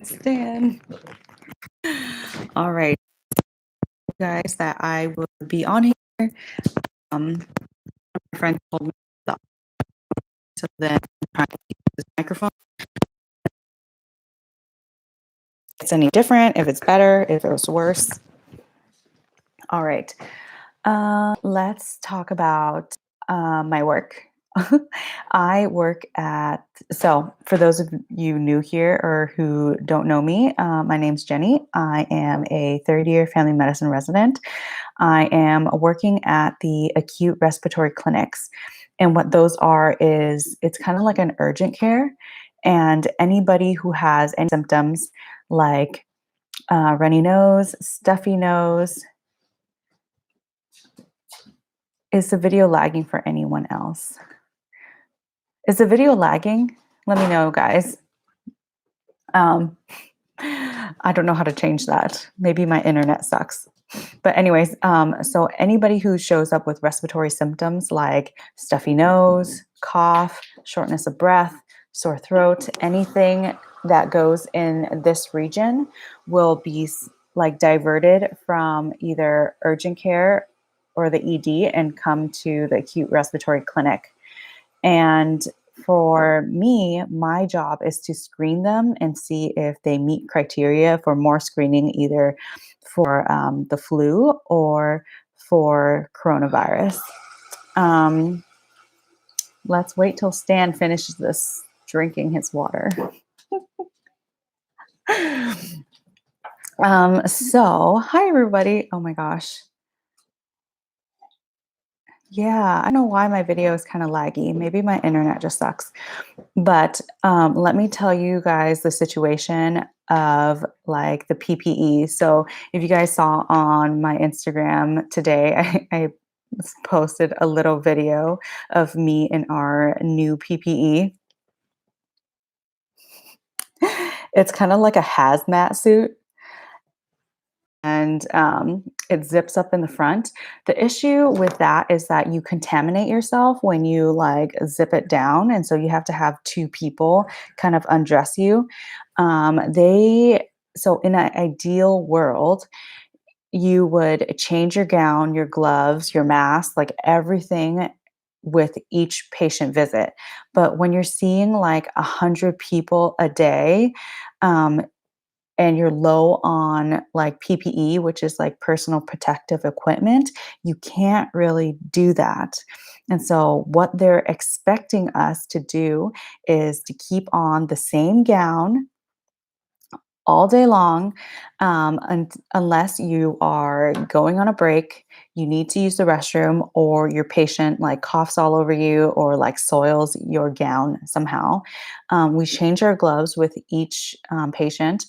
Stand. All right, guys, that I will be on here. My friend told me that, so then I'm trying to use this microphone. If it's any different, if it's better, if it was worse. All right. Let's talk about my work. I work so for those of you new here or who don't know me, my name's Jenny. I am a third-year family medicine resident. I am working at the Acute Respiratory Clinics. And what those are is it's kind of like an urgent care. And anybody who has any symptoms like runny nose, stuffy nose, is the video lagging for anyone else? Is the video lagging? Let me know, guys. I don't know how to change that. Maybe my internet sucks. But anyways, so anybody who shows up with respiratory symptoms like stuffy nose, cough, shortness of breath, sore throat, anything that goes in this region will be like diverted from either urgent care or the ED and come to the acute respiratory clinic. And for me, my job is to screen them and see if they meet criteria for more screening, either for the flu or for coronavirus. Let's wait till Stan finishes this drinking his water. So, hi everybody. Oh my gosh. Yeah, I don't know why my video is kind of laggy. Maybe my internet just sucks. But let me tell you guys the situation of like the PPE. So if you guys saw on my Instagram today, I posted a little video of me in our new PPE. It's kind of like a hazmat suit. And it zips up in the front. The issue with that is that you contaminate yourself when you like zip it down, and so you have to have two people kind of undress you. So in an ideal world, you would change your gown, your gloves, your mask, like everything with each patient visit. But when you're seeing like 100 people a day, and you're low on like PPE, which is like personal protective equipment, you can't really do that. And so, what they're expecting us to do is to keep on the same gown all day long, unless you are going on a break, you need to use the restroom, or your patient like coughs all over you or like soils your gown somehow. We change our gloves with each patient,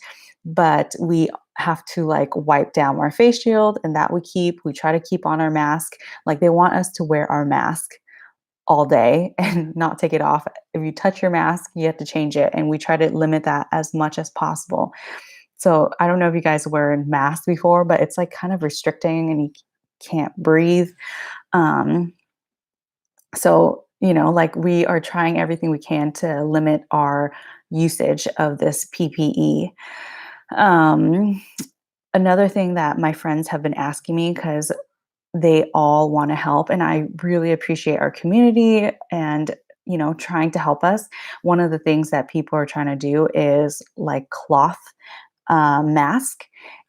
but we have to like wipe down our face shield, and that we try to keep on our mask. Like they want us to wear our mask all day and not take it off. If you touch your mask, you have to change it. And we try to limit that as much as possible. So I don't know if you guys wear masks before, but it's like kind of restricting and you can't breathe. So, like we are trying everything we can to limit our usage of this PPE. Another thing that my friends have been asking me, because they all want to help, and I really appreciate our community and trying to help us. One of the things that people are trying to do is like cloth mask,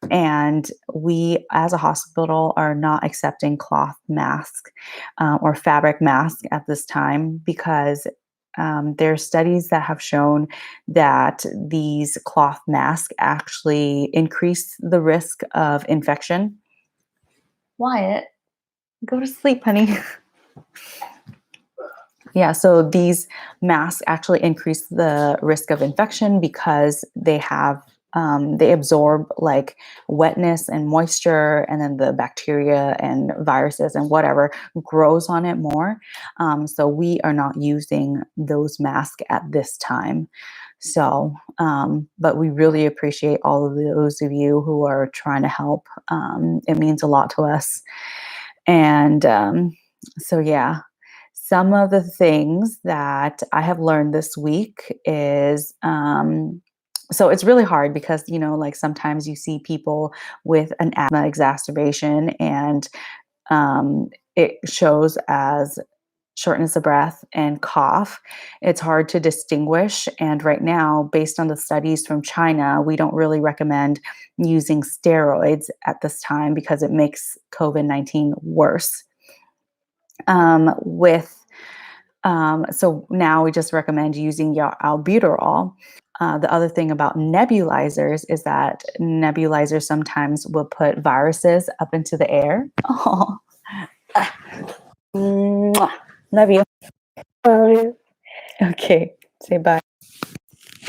and we as a hospital are not accepting cloth mask or fabric mask at this time, because there are studies that have shown that these cloth masks actually increase the risk of infection. Wyatt, go to sleep, honey. Yeah, so these masks actually increase the risk of infection because they absorb like wetness and moisture, and then the bacteria and viruses and whatever grows on it more. So we are not using those masks at this time. So, but we really appreciate all of those of you who are trying to help. It means a lot to us. And so, yeah. some of the things that I have learned this week is so it's really hard because, like sometimes you see people with an asthma exacerbation and it shows as shortness of breath and cough. It's hard to distinguish. And right now, based on the studies from China, we don't really recommend using steroids at this time because it makes COVID-19 worse. With So now we just recommend using your albuterol. The other thing about nebulizers is that nebulizers sometimes will put viruses up into the air. Oh, mwah. Love you. Okay, say bye.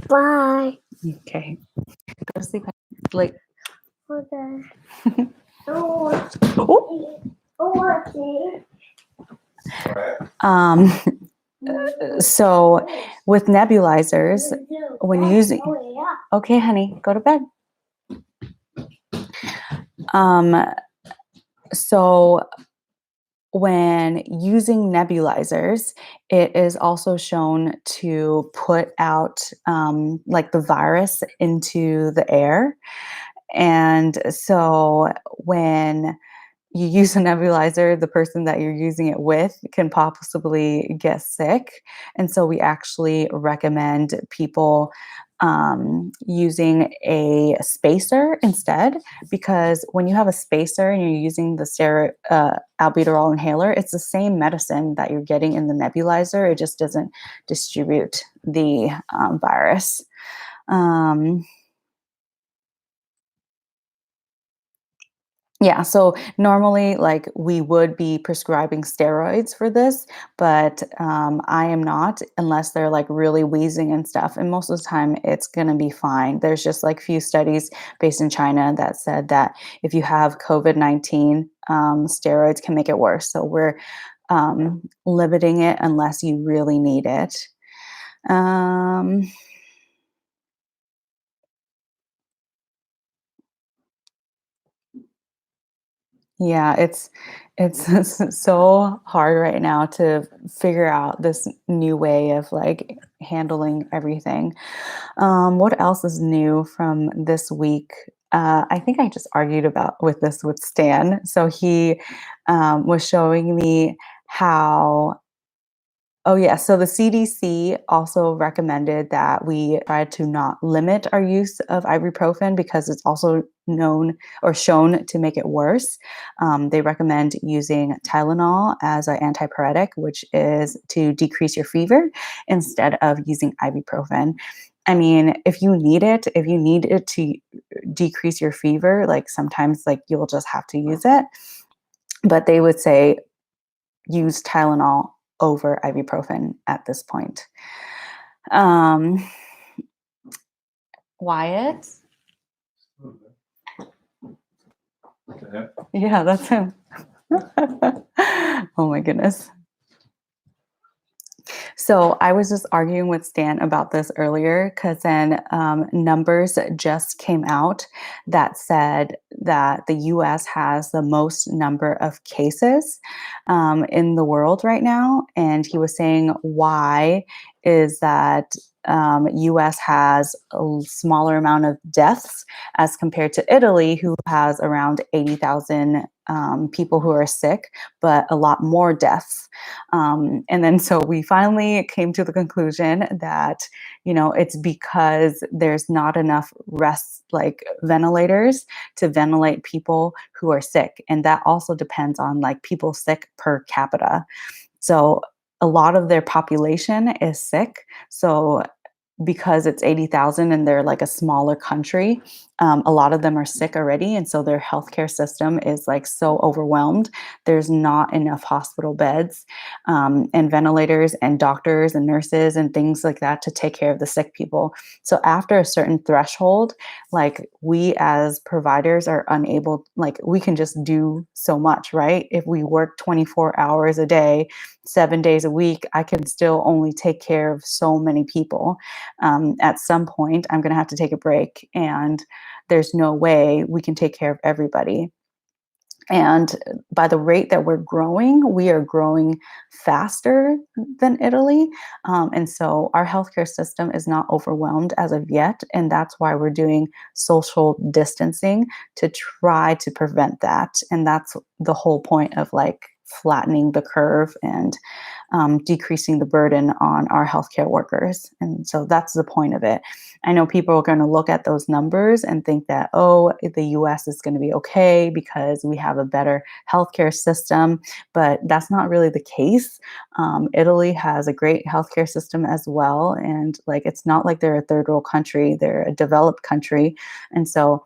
Bye. Okay, go to sleep. Like, Okay. oh. Okay. Um, so with nebulizers, when using, okay, honey, go to bed. So when using nebulizers, it is also shown to put out like the virus into the air. And so when you use a nebulizer, the person that you're using it with can possibly get sick. And so we actually recommend people using a spacer instead, because when you have a spacer and you're using the albuterol inhaler, it's the same medicine that you're getting in the nebulizer. It just doesn't distribute the virus. Yeah, so normally, like, we would be prescribing steroids for this, but I am not unless they're like really wheezing and stuff. And most of the time, it's gonna be fine. There's just like few studies based in China that said that if you have COVID-19, steroids can make it worse. So we're limiting it unless you really need it. Um, Yeah, it's so hard right now to figure out this new way of like handling everything. What else is new from this week? I think I just argued about with Stan. So he was showing me how. Oh, yeah. So the CDC also recommended that we try to not limit our use of ibuprofen because it's also known or shown to make it worse. They recommend using Tylenol as an antipyretic, which is to decrease your fever instead of using ibuprofen. I mean, if you need it to decrease your fever, like sometimes like you'll just have to use it. But they would say use Tylenol over ibuprofen at this point. Um, Wyatt? Yeah, that's him. Oh my goodness. So I was just arguing with Stan about this earlier because then numbers just came out that said that the US has the most number of cases in the world right now. And he was saying why is that US has a smaller amount of deaths as compared to Italy, who has around 80,000 people who are sick, but a lot more deaths. And then so we finally came to the conclusion that, it's because there's not enough like ventilators to ventilate people who are sick. And that also depends on like people sick per capita. So a lot of their population is sick. So because it's 80,000 and they're like a smaller country, a lot of them are sick already. And so their healthcare system is like so overwhelmed. There's not enough hospital beds and ventilators and doctors and nurses and things like that to take care of the sick people. So after a certain threshold, like we as providers are unable, like we can just do so much, right? If we work 24 hours a day, 7 days a week, I can still only take care of so many people. At some point, I'm going to have to take a break, and there's no way we can take care of everybody. And by the rate that we're growing, we are growing faster than Italy. And so our healthcare system is not overwhelmed as of yet. And that's why we're doing social distancing to try to prevent that. And that's the whole point of like flattening the curve and decreasing the burden on our healthcare workers. And so that's the point of it. I know people are going to look at those numbers and think that, oh, the US is going to be okay because we have a better healthcare system, but that's not really the case. Italy has a great healthcare system as well. And like, it's not like they're a third world country, they're a developed country. And so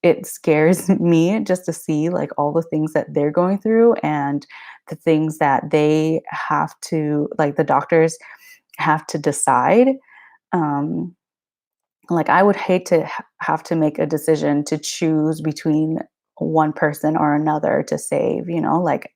it scares me just to see like all the things that they're going through and the things that they have to, like the doctors have to decide. Um, like I would hate to have to make a decision to choose between one person or another to save, like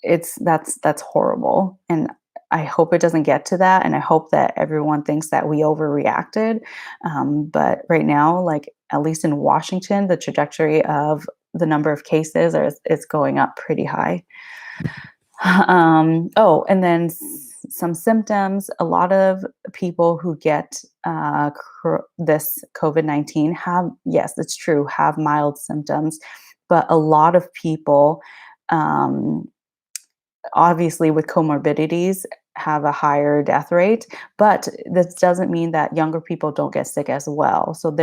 that's horrible. And I hope it doesn't get to that. And I hope that everyone thinks that we overreacted. But right now, like at least in Washington, the trajectory of the number of cases is going up pretty high. Oh, and then some symptoms. A lot of people who get this COVID-19 have, yes, it's true, have mild symptoms, but a lot of people, um, obviously with comorbidities, have a higher death rate, but this doesn't mean that younger people don't get sick as well. So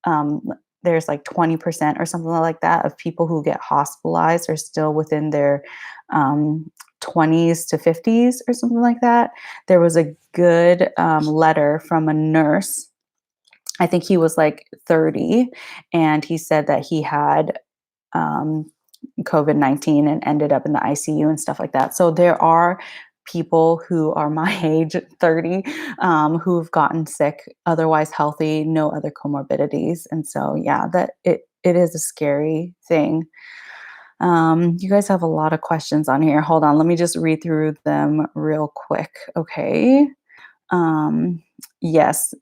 um, there's like 20% or something like that of people who get hospitalized are still within their um, 20s to 50s or something like that. There was a good letter from a nurse. I think he was like 30, and he said that he had um, COVID-19 and ended up in the ICU and stuff like that. So there are people who are my age, 30, who've gotten sick, otherwise healthy, no other comorbidities. And so, yeah, that it is a scary thing. You guys have a lot of questions on here. Hold on, let me just read through them real quick. Okay. Um, yes,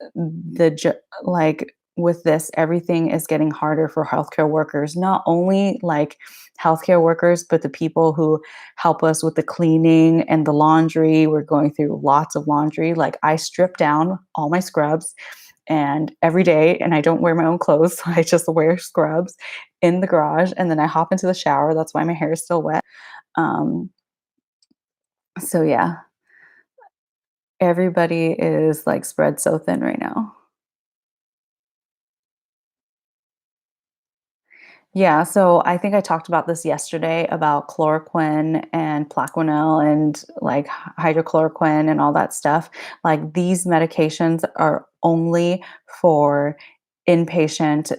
like with this, everything is getting harder for healthcare workers, not only like healthcare workers, but the people who help us with the cleaning and the laundry. We're going through lots of laundry. Like I strip down all my scrubs and every day, and I don't wear my own clothes. So I just wear scrubs in the garage and then I hop into the shower. That's why my hair is still wet. Um, so yeah, everybody is like spread so thin right now. Yeah, so I think I talked about this yesterday about chloroquine and Plaquenil and like hydrochloroquine and all that stuff. Like these medications are only for inpatient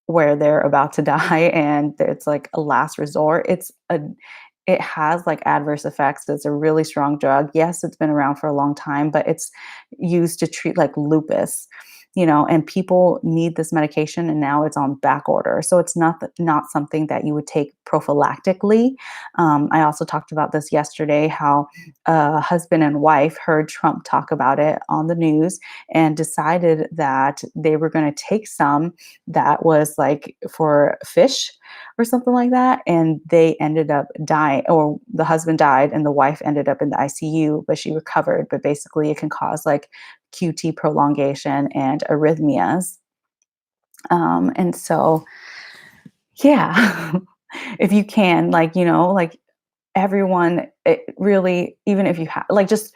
where they're about to die and it's like a last resort. It has like adverse effects. It's a really strong drug. Yes, it's been around for a long time, but it's used to treat like lupus, and people need this medication and now it's on back order. So it's not something that you would take prophylactically. I also talked about this yesterday, how a husband and wife heard Trump talk about it on the news and decided that they were going to take some that was like for fish or something like that. And they ended up dying, or the husband died and the wife ended up in the ICU, but she recovered. But basically, it can cause like QT prolongation and arrhythmias. And so, yeah, if you can, like, like everyone, it really, even if you have, like, just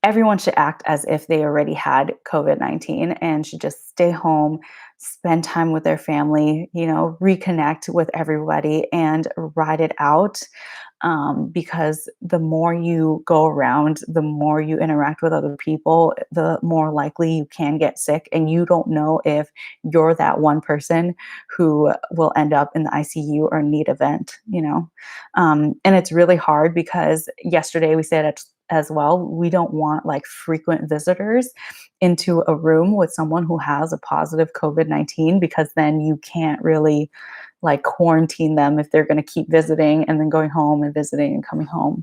everyone should act as if they already had COVID-19 and should just stay home, spend time with their family, reconnect with everybody and ride it out. Because the more you go around, the more you interact with other people, the more likely you can get sick. And you don't know if you're that one person who will end up in the ICU or need a vent. And it's really hard because yesterday we said it as well. We don't want like frequent visitors into a room with someone who has a positive COVID-19 because then you can't really like quarantine them if they're going to keep visiting and then going home and visiting and coming home.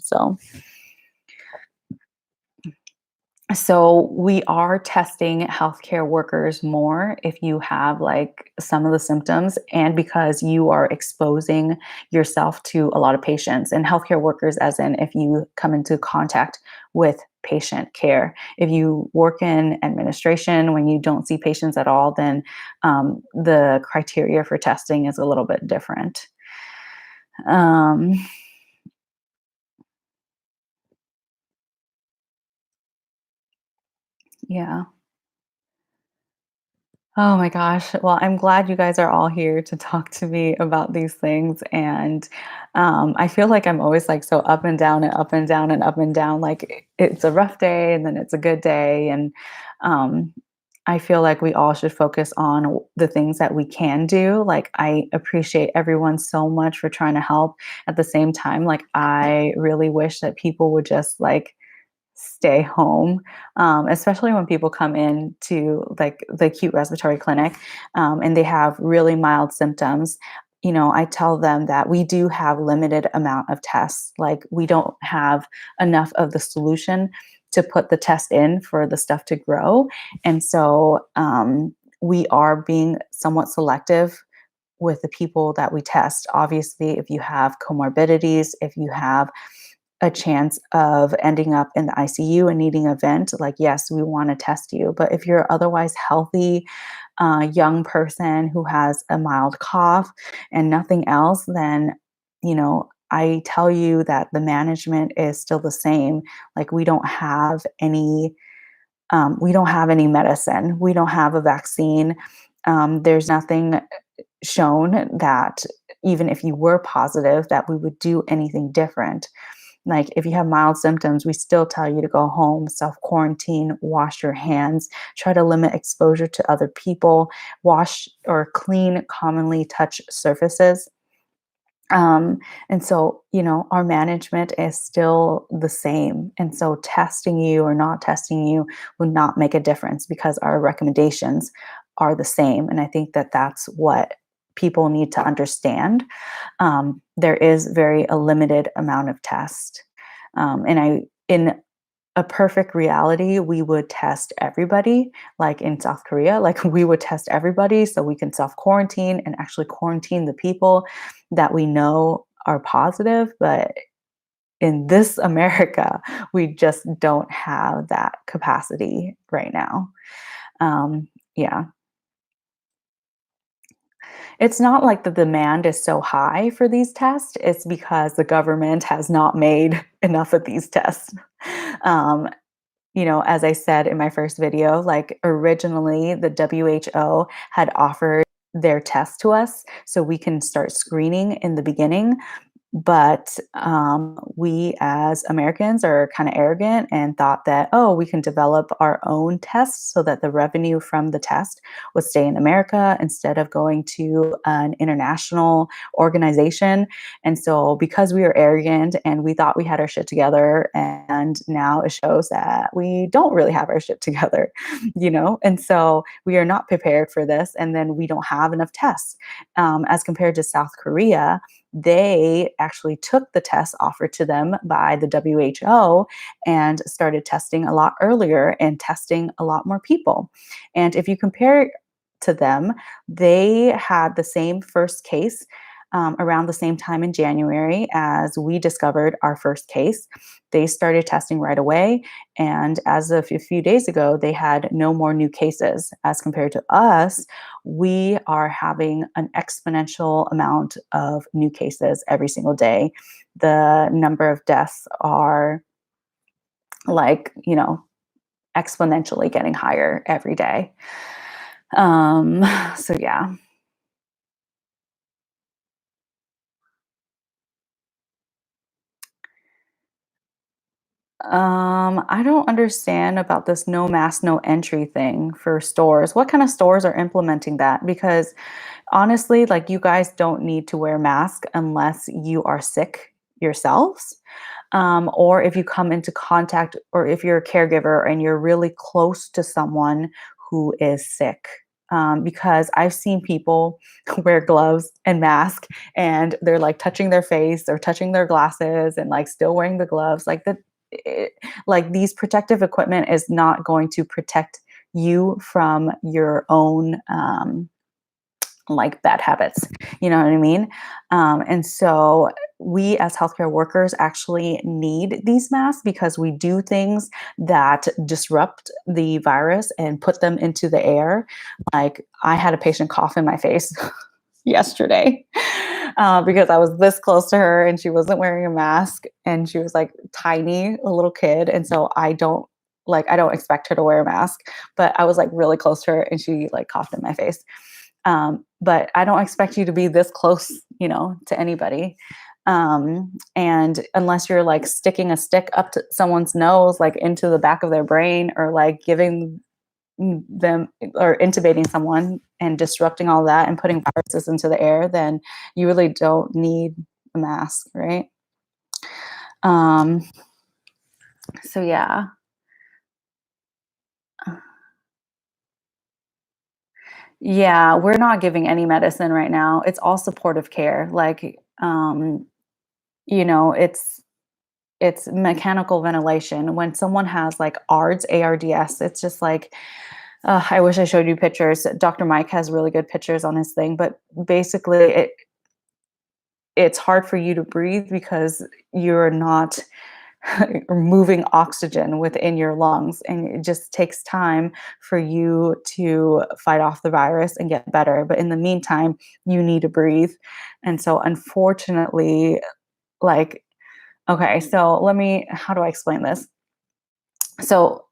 So we are testing healthcare workers more if you have like some of the symptoms and because you are exposing yourself to a lot of patients and healthcare workers as in if you come into contact with patient care. If you work in administration when you don't see patients at all, then the criteria for testing is a little bit different. Um, yeah. Oh my gosh. Well, I'm glad you guys are all here to talk to me about these things. And I feel like I'm always like so up and down and up and down and up and down. Like it's a rough day and then it's a good day. And um, I feel like we all should focus on the things that we can do. Like I appreciate everyone so much for trying to help. At the same time, like I really wish that people would just like stay home, especially when people come in to like the acute respiratory clinic and they have really mild symptoms. You know, I tell them that we do have limited amount of tests. Like we don't have enough of the solution to put the test in for the stuff to grow. And so we are being somewhat selective with the people that we test. Obviously, if you have comorbidities, if you have a chance of ending up in the ICU and needing a vent, like, yes, we want to test you. But if you're otherwise healthy, young person who has a mild cough and nothing else, then, you know, I tell you that the management is still the same. Like, we don't have any medicine. We don't have a vaccine. There's nothing shown that even if you were positive, that we would do anything different. Like if you have mild symptoms, we still tell you to go home, self quarantine, wash your hands, try to limit exposure to other people, wash or clean commonly touched surfaces. Um, and so, you know, our management is still the same. And so, testing you or not testing you would not make a difference because our recommendations are the same. And I think that that's what people need to understand. There is very a limited amount of test. In a perfect reality, we would test everybody, like in South Korea, like we would test everybody so we can self quarantine and actually quarantine the people that we know are positive. But in this America, we just don't have that capacity right now. Yeah. It's not like the demand is so high for these tests. It's because the government has not made enough of these tests. Um, you know, as I said in my first video, like originally the WHO had offered their test to us so we can start screening in the beginning, but we as Americans are kind of arrogant and thought that, oh, we can develop our own tests so that the revenue from the test would stay in America instead of going to an international organization. And so, because we were arrogant and we thought we had our shit together, and now it shows that we don't really have our shit together, you know? And so, we are not prepared for this. And then we don't have enough tests as compared to South Korea. They actually took the tests offered to them by the WHO and started testing a lot earlier and testing a lot more people. And if you compare to them, they had the same first case around the same time in January as we discovered our first case. They started testing right away. And as of a few days ago, they had no more new cases. As compared to us, we are having an exponential amount of new cases every single day. The number of deaths are like, you know, exponentially getting higher every day. Um, so yeah. I don't understand about this no mask, no entry thing for stores. What kind of stores are implementing that? Because honestly, like you guys don't need to wear a mask unless you are sick yourselves. Or if you come into contact, or if you're a caregiver and you're really close to someone who is sick. Because I've seen people wear gloves and mask and they're like touching their face or touching their glasses and like still wearing the gloves. Like that it, like these protective equipment is not going to protect you from your own like bad habits. You know what I mean? And so we as healthcare workers actually need these masks because we do things that disrupt the virus and put them into the air. Like I had a patient cough in my face yesterday because I was this close to her and she wasn't wearing a mask and she was like tiny, a little kid. And so I don't expect her to wear a mask, but I was like really close to her and she like coughed in my face. But I don't expect you to be this close, to anybody. And unless you're like sticking a stick up to someone's nose, like into the back of their brain, or like giving them or intubating someone and disrupting all that and putting viruses into the air, then you really don't need a mask, right? Um, so yeah. Yeah, we're not giving any medicine right now. It's all supportive care. Like, it's mechanical ventilation. When someone has like ARDS, it's just like, I wish I showed you pictures. Dr. Mike has really good pictures on his thing, but basically it's hard for you to breathe because you're not moving oxygen within your lungs, and it just takes time for you to fight off the virus and get better. But in the meantime, you need to breathe. And so unfortunately, like, okay, so how do I explain this? So,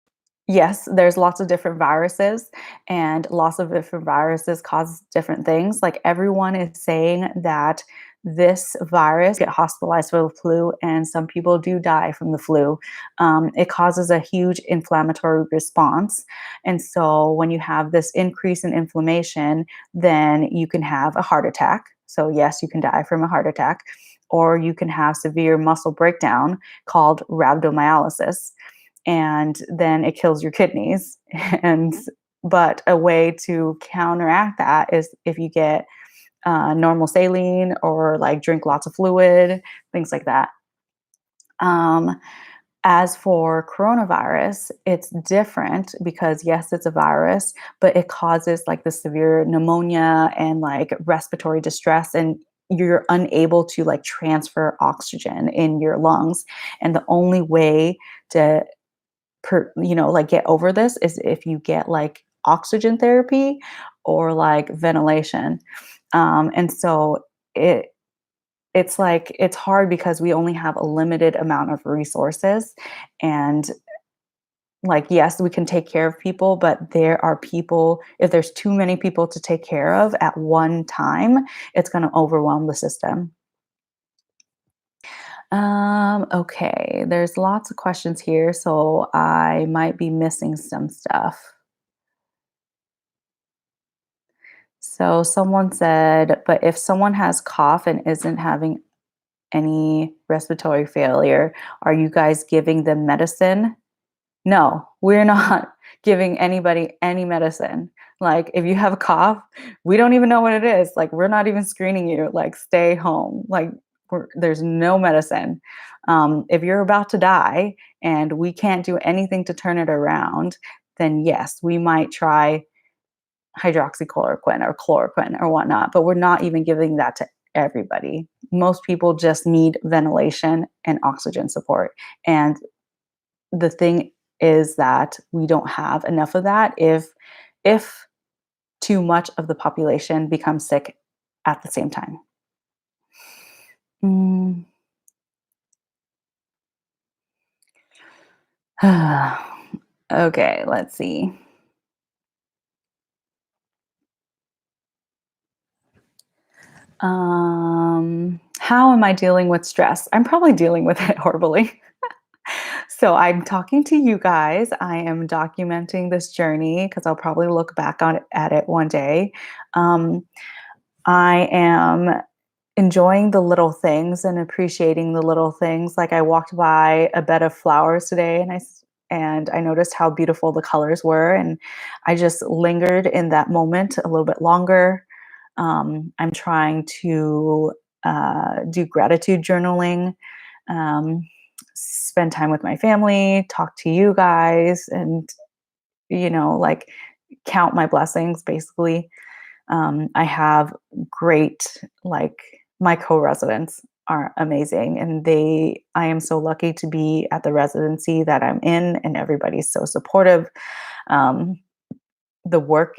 yes, there's lots of different viruses, and lots of different viruses cause different things. Like everyone is saying that this virus get hospitalized for the flu, and some people do die from the flu. It causes a huge inflammatory response, and so when you have this increase in inflammation, then you can have a heart attack. So yes, you can die from a heart attack, or you can have severe muscle breakdown called rhabdomyolysis, and then it kills your kidneys. And but a way to counteract that is if you get normal saline or like drink lots of fluid, things like that. Um, as for coronavirus, it's different because yes, it's a virus, but it causes like the severe pneumonia and like respiratory distress, and you're unable to like transfer oxygen in your lungs. And the only way to like get over this is if you get like oxygen therapy or like ventilation. And so it's like it's hard because we only have a limited amount of resources, and like yes, we can take care of people, but there are people, if there's too many people to take care of at one time, it's going to overwhelm the system. Okay, there's lots of questions here, so I might be missing some stuff. So someone said, but if someone has cough and isn't having any respiratory failure, are you guys giving them medicine? No, we're not giving anybody any medicine. Like, if you have a cough, we don't even know what it is. Like, we're not even screening you. Like, stay home. Like, there's no medicine. If you're about to die and we can't do anything to turn it around, then yes, we might try hydroxychloroquine or chloroquine or whatnot, but we're not even giving that to everybody. Most people just need ventilation and oxygen support. And the thing is that we don't have enough of that if too much of the population becomes sick at the same time. Mm. Okay, let's see. How am I dealing with stress? I'm probably dealing with it horribly. So I'm talking to you guys. I am documenting this journey because I'll probably look back on at it one day. Um, I am enjoying the little things and appreciating the little things. Like I walked by a bed of flowers today, and I noticed how beautiful the colors were, and I just lingered in that moment a little bit longer. I'm trying to do gratitude journaling. Um, spend time with my family, talk to you guys, and, like count my blessings basically. I have great, like, my co-residents are amazing, and I am so lucky to be at the residency that I'm in, and everybody's so supportive. Um, the work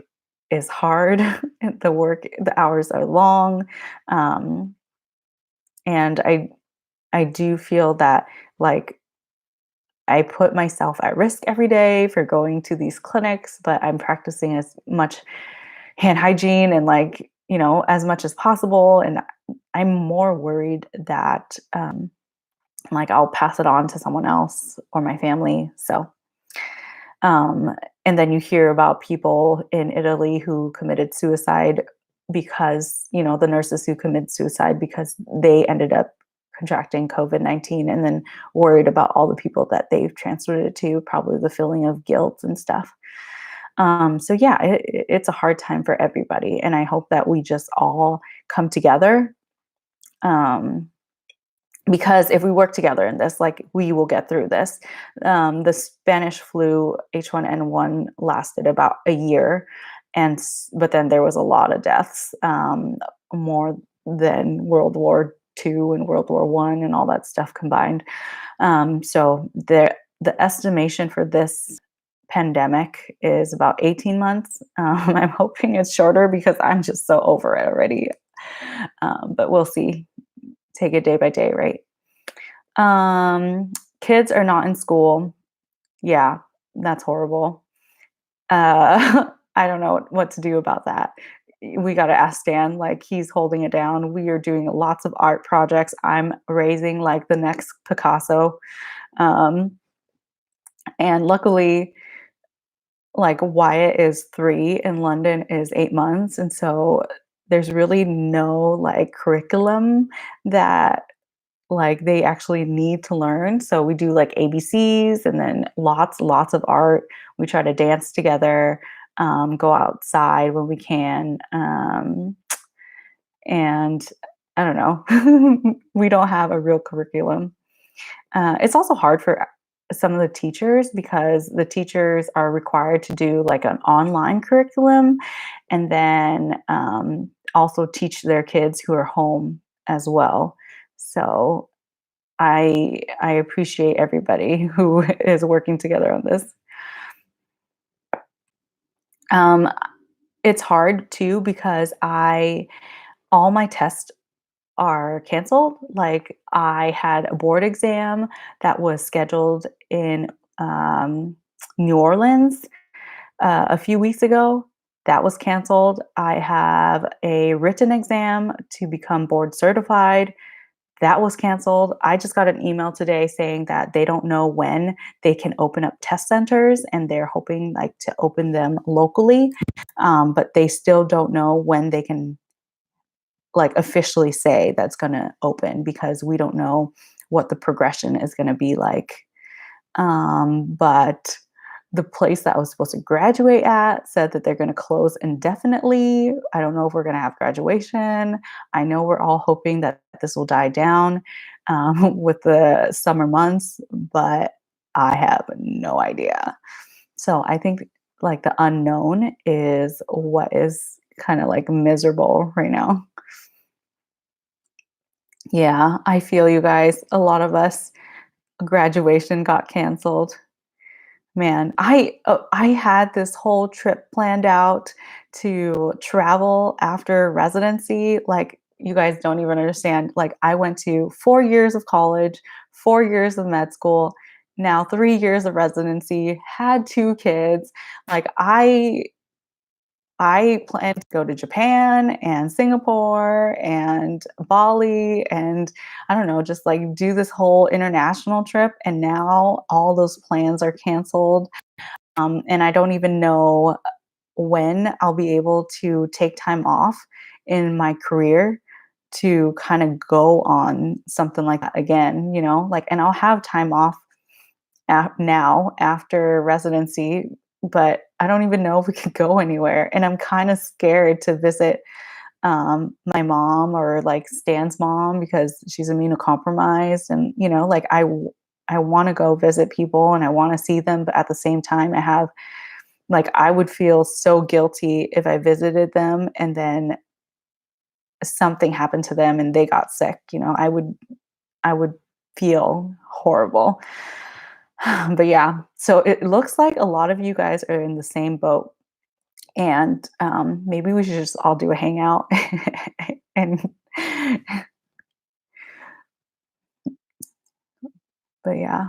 is hard. The hours are long. Um, and I do feel that, like, I put myself at risk every day for going to these clinics, but I'm practicing as much hand hygiene and, like, as much as possible. And I'm more worried that, like, I'll pass it on to someone else or my family. So, um, and then you hear about people in Italy who committed suicide because, the nurses who committed suicide because they ended up contracting COVID-19, and then worried about all the people that they've transferred it to, probably the feeling of guilt and stuff. So yeah, it's a hard time for everybody. And I hope that we just all come together. Um, because if we work together in this, like, we will get through this. The Spanish flu H1N1 lasted about a year, but then there was a lot of deaths, more than World War II and World War One and all that stuff combined. So the estimation for this pandemic is about 18 months. I'm hoping it's shorter because I'm just so over it already. But we'll see. Take it day by day, right? Kids are not in school. Yeah, that's horrible. I don't know what to do about that. We got to ask Stan, like, he's holding it down. We are doing lots of art projects. I'm raising, like, the next Picasso. Um, and luckily, like, Wyatt is 3 and London is 8 months, and so there's really no, like, curriculum that, like, they actually need to learn. So we do, like, ABCs, and then lots of art. We try to dance together, go outside when we can, and I don't know. We don't have a real curriculum. It's also hard for some of the teachers because the teachers are required to do, like, an online curriculum, and then, also teach their kids who are home as well. So I appreciate everybody who is working together on this. Um, it's hard too because I all my tests are canceled. Like, I had a board exam that was scheduled in, New Orleans, a few weeks ago. That was canceled. I have a written exam to become board certified. That was canceled. I just got an email today saying that they don't know when they can open up test centers, and they're hoping, like, to open them locally. But they still don't know when they can, like, officially say that's going to open because we don't know what the progression is going to be like. But the place that I was supposed to graduate at said that they're going to close indefinitely. I don't know if we're going to have graduation. I know we're all hoping that this will die down, with the summer months, but I have no idea. So I think, like, the unknown is what is kind of, like, miserable right now. Yeah, I feel you guys. A lot of us, graduation got canceled. Man, I had this whole trip planned out to travel after residency. Like, you guys don't even understand. Like, I went to 4 years of college, 4 years of med school, now 3 years of residency, had 2 kids. Like, I plan to go to Japan and Singapore and Bali, and I don't know, just, like, do this whole international trip, and now all those plans are canceled. And I don't even know when I'll be able to take time off in my career to kind of go on something like that again, like, and I'll have time off now after residency, but I don't even know if we could go anywhere. And I'm kind of scared to visit, my mom or, like, Stan's mom because she's immunocompromised. And, like, I want to go visit people and I want to see them, but at the same time I have like I would feel so guilty if I visited them and then something happened to them and they got sick, I would feel horrible. But yeah, so it looks like a lot of you guys are in the same boat, and maybe we should just all do a hangout and but yeah.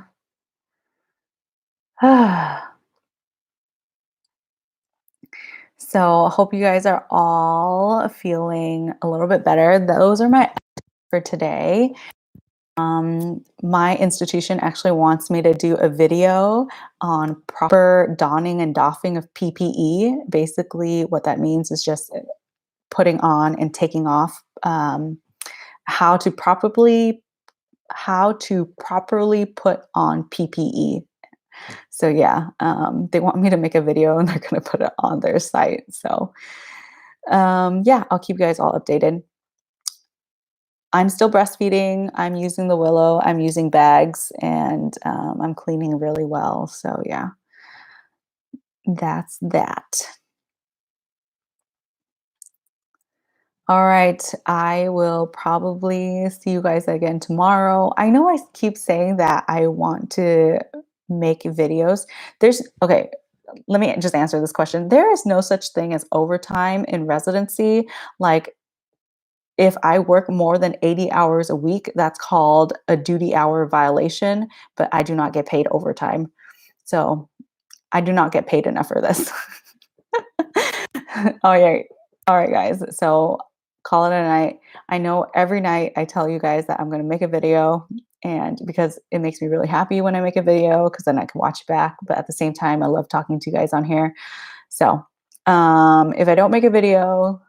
So I hope you guys are all feeling a little bit better. Those are my for today. My institution actually wants me to do a video on proper donning and doffing of PPE. Basically, what that means is just putting on and taking off, how to properly put on PPE. So yeah, they want me to make a video and they're going to put it on their site. So yeah, I'll keep you guys all updated. I'm still breastfeeding. I'm using the Willow. I'm using bags, and I'm cleaning really well. So yeah, that's that. All right, I will probably see you guys again tomorrow. I know I keep saying that I want to make videos. There's okay. Let me just answer this question. There is no such thing as overtime in residency. Like if I work more than 80 hours a week, that's called a duty hour violation, but I do not get paid overtime. So I do not get paid enough for this. All right. All right, guys. So call it a night. I know every night I tell you guys that I'm going to make a video, and because it makes me really happy when I make a video because then I can watch it back. But at the same time, I love talking to you guys on here. So if I don't make a video,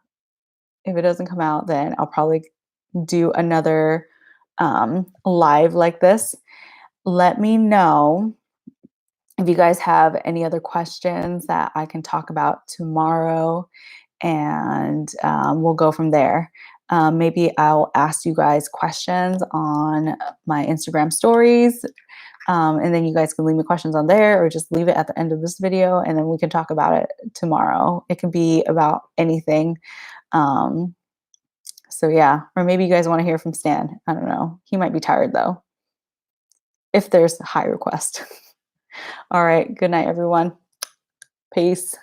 if it doesn't come out, then I'll probably do another live like this. Let me know if you guys have any other questions that I can talk about tomorrow, and we'll go from there. Maybe I'll ask you guys questions on my Instagram stories, and then you guys can leave me questions on there or just leave it at the end of this video, and then we can talk about it tomorrow. It can be about anything. Um, so yeah, or maybe you guys want to hear from Stan. I don't know. He might be tired though, if there's a high request. All right. Good night, everyone. Peace.